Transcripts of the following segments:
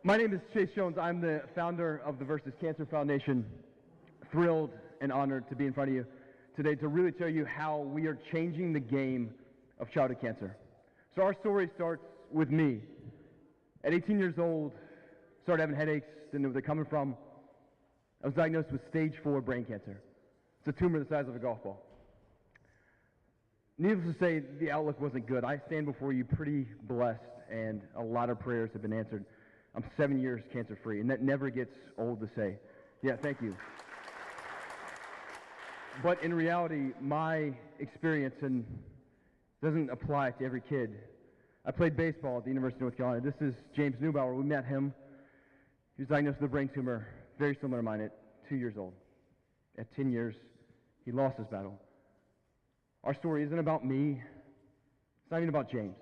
My name is Chase Jones. I'm the founder of the Versus Cancer Foundation. Thrilled and honored to be in front of you today to really tell you how we are changing the game of childhood cancer. So our story starts with me. At 18 years old, started having headaches, didn't know where they're coming from. I was diagnosed with stage 4 brain cancer. It's a tumor the size of a golf ball. Needless to say, the outlook wasn't good. I stand before you pretty blessed, and a lot of prayers have been answered. I'm 7 years cancer-free, and that never gets old to say. Yeah, thank you. But in reality, my experience doesn't apply to every kid. I played baseball at the University of North Carolina. This is James Neubauer. We met him. He was diagnosed with a brain tumor, very similar to mine, at 2 years old. At 10 years, he lost his battle. Our story isn't about me. It's not even about James.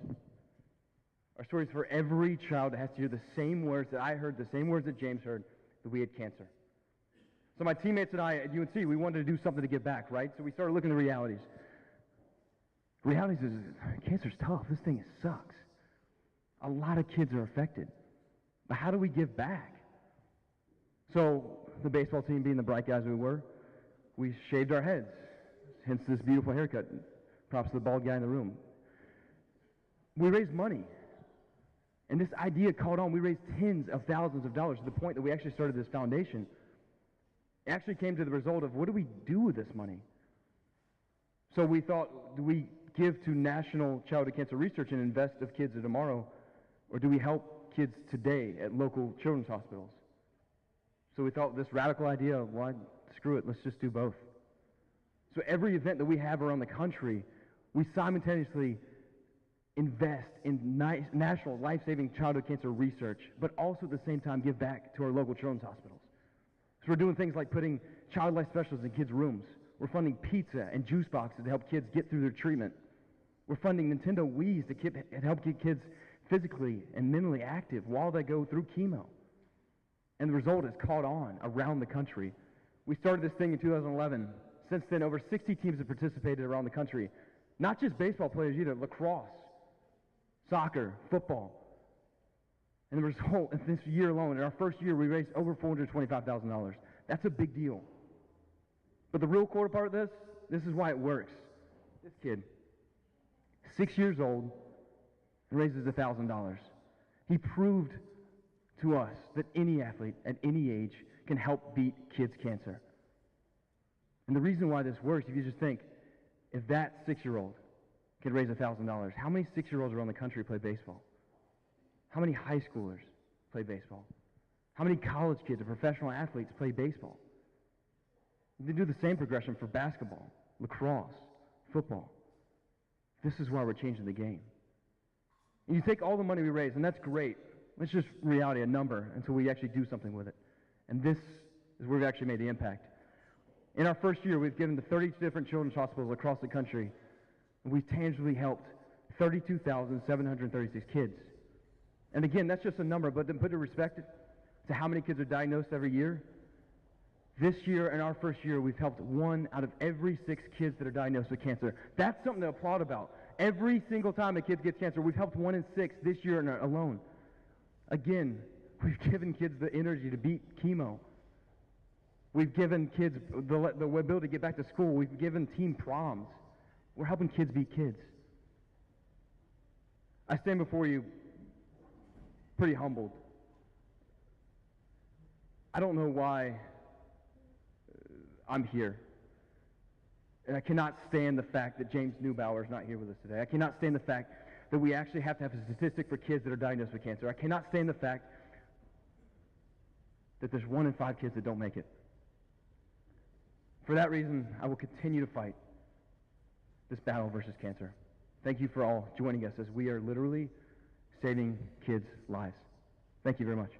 Our story is for every child that has to hear the same words that I heard, the same words that James heard, that we had cancer. So my teammates and I at UNC, we wanted to do something to give back, right? So we started looking at realities. Realities is, cancer's tough. This thing sucks. A lot of kids are affected. But how do we give back? So the baseball team, being the bright guys we were, we shaved our heads. Hence this beautiful haircut. Props to the bald guy in the room. We raised money. And this idea caught on. We raised tens of thousands of dollars to the point that we actually started this foundation. It actually came to the result of, what do we do with this money? So we thought, do we give to national childhood cancer research and invest of kids of tomorrow, or do we help kids today at local children's hospitals? So we thought this radical idea, why, screw it, let's just do both. So every event that we have around the country, we simultaneously invest in national life-saving childhood cancer research, but also at the same time give back to our local children's hospitals. So we're doing things like putting child life specialists in kids' rooms. We're funding pizza and juice boxes to help kids get through their treatment. We're funding Nintendo Wiis to help get kids physically and mentally active while they go through chemo. And the result has caught on around the country. We started this thing in 2011. Since then, over 60 teams have participated around the country. Not just baseball players either, lacrosse, soccer, football. And the result, in this year alone, in our first year, we raised over $425,000. That's a big deal. But the real core part of this is why it works. This kid, 6 years old, and raises $1,000. He proved to us that any athlete at any age can help beat kids' cancer. And the reason why this works, if you just think, if that 6-year-old could raise $1,000, how many 6-year-olds around the country play baseball? How many high schoolers play baseball? How many college kids or professional athletes play baseball? They do the same progression for basketball, lacrosse, football. This is why we're changing the game. And you take all the money we raise, and that's great. It's just reality, a number, until we actually do something with it. And this is where we've actually made the impact. In our first year, we've given to 30 different children's hospitals across the country, and we've tangibly helped 32,736 kids. And again, that's just a number, but to put it in respect to how many kids are diagnosed every year, this year, in our first year, we've helped 1 out of every 6 kids that are diagnosed with cancer. That's something to applaud about. Every single time a kid gets cancer, we've helped 1 in 6 this year alone. Again, we've given kids the energy to beat chemo. We've given kids the ability to get back to school. We've given teen proms. We're helping kids beat kids. I stand before you pretty humbled. I don't know why I'm here. And I cannot stand the fact that James Neubauer is not here with us today. I cannot stand the fact that we actually have to have a statistic for kids that are diagnosed with cancer. I cannot stand the fact that there's 1 in 5 kids that don't make it. For that reason, I will continue to fight this battle versus cancer. Thank you for all joining us as we are literally saving kids' lives. Thank you very much.